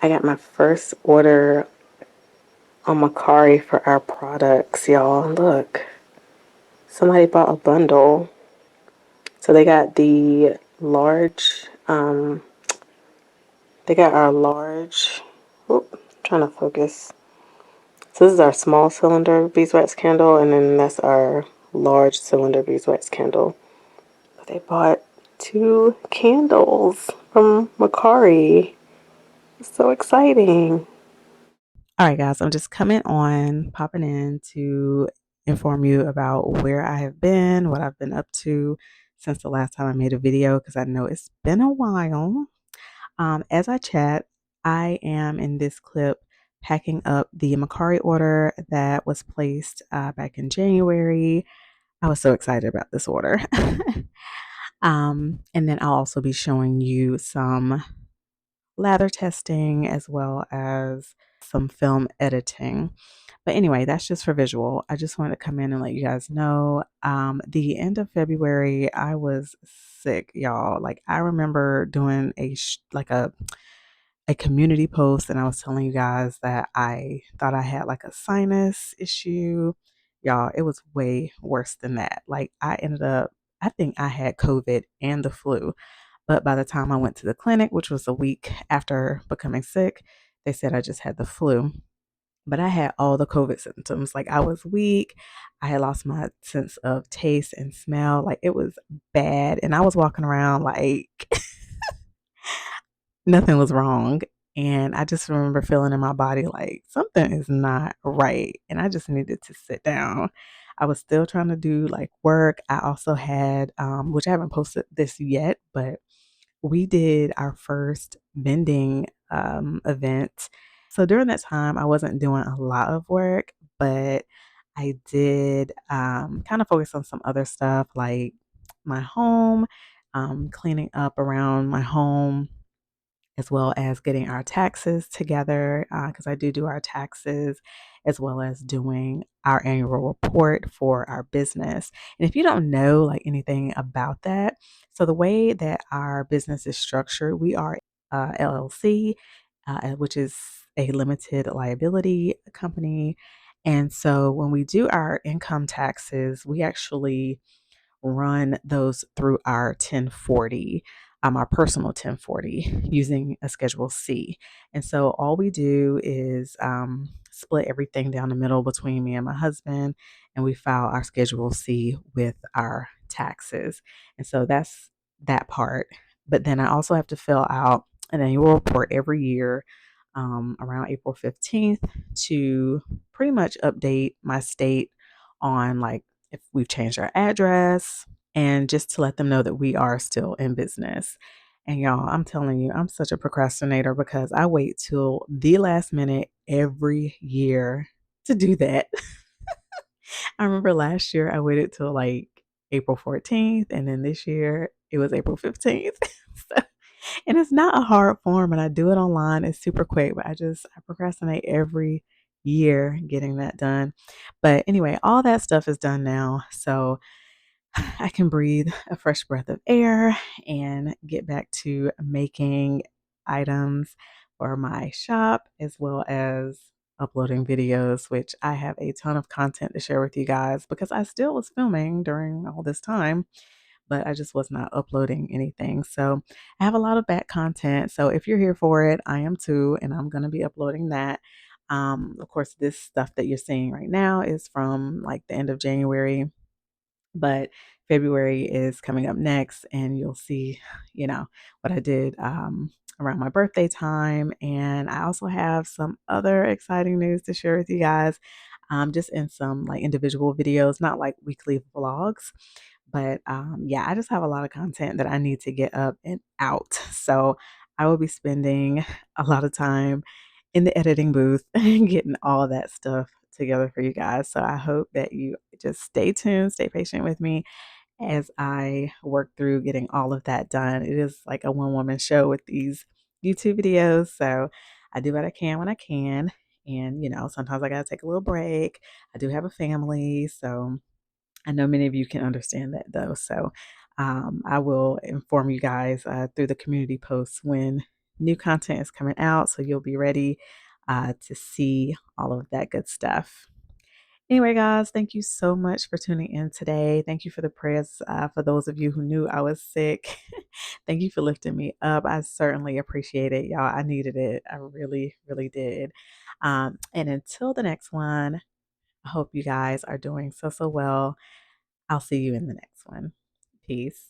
I got my first order on Mercari for our products, y'all. Look, somebody bought a bundle. So they got the large, they got our large, whoop, trying to focus. So this is our small cylinder beeswax candle, and then that's our large cylinder beeswax candle. But they bought 2 candles from Mercari. It's so exciting. All right, guys, I'm just popping in to inform you about where I have been, what I've been up to since the last time I made a video, because I know it's been a while. As I chat, I am in this clip packing up the Mercari order that was placed back in January. I was so excited about this order. And then I'll also be showing you some lather testing as well as some film editing. But anyway, that's just for visual. I just wanted to come in and let you guys know. The end of February, I was sick, y'all. Like I remember doing a community post, and I was telling you guys that I thought I had like a sinus issue. Y'all, it was way worse than that. Like I think I had COVID and the flu. But by the time I went to the clinic, which was a week after becoming sick, they said I just had the flu. But I had all the COVID symptoms. Like I was weak. I had lost my sense of taste and smell. Like it was bad. And I was walking around like nothing was wrong. And I just remember feeling in my body like something is not right. And I just needed to sit down. I was still trying to do like work. I also had, which I haven't posted this yet, but we did our first vending event. So during that time, I wasn't doing a lot of work, but I did kind of focus on some other stuff like my home, cleaning up around my home, as well as getting our taxes together because I do our taxes as well as doing our annual report for our business. And if you don't know like anything about that, so the way that our business is structured, we are LLC, which is a limited liability company. And so when we do our income taxes, we actually run those through our 1040, our personal 1040 using a Schedule C. And so all we do is split everything down the middle between me and my husband, and we file our Schedule C with our taxes. And so that's that part. But then I also have to fill out an annual report every year around April 15th to pretty much update my state on like if we've changed our address, and just to let them know that we are still in business. And y'all, I'm telling you, I'm such a procrastinator because I wait till the last minute every year to do that. I remember last year I waited till like April 14th, and then this year it was April 15th. So, and it's not a hard form, and I do it online. It's super quick, but I procrastinate every year getting that done. But anyway, all that stuff is done now. So I can breathe a fresh breath of air and get back to making items for my shop as well as uploading videos, which I have a ton of content to share with you guys because I still was filming during all this time, but I just was not uploading anything. So I have a lot of back content. So if you're here for it, I am too, and I'm going to be uploading that. Of course, this stuff that you're seeing right now is from like the end of January, but February is coming up next, and you'll see, what I did around my birthday time. And I also have some other exciting news to share with you guys, just in some like individual videos, not like weekly vlogs. But yeah, I just have a lot of content that I need to get up and out. So I will be spending a lot of time in the editing booth and getting all that stuff together for you guys. So I hope that you just stay tuned, stay patient with me as I work through getting all of that done. It is like a one woman show with these YouTube videos. So I do what I can when I can. And, sometimes I got to take a little break. I do have a family. So I know many of you can understand that though. So I will inform you guys through the community posts when New content is coming out, so you'll be ready to see all of that good stuff. Anyway, guys, thank you so much for tuning in today. Thank you for the prayers for those of you who knew I was sick. Thank you for lifting me up. I certainly appreciate it, y'all. I needed it. I really, really did. And until the next one, I hope you guys are doing so well. I'll see you in the next one. Peace.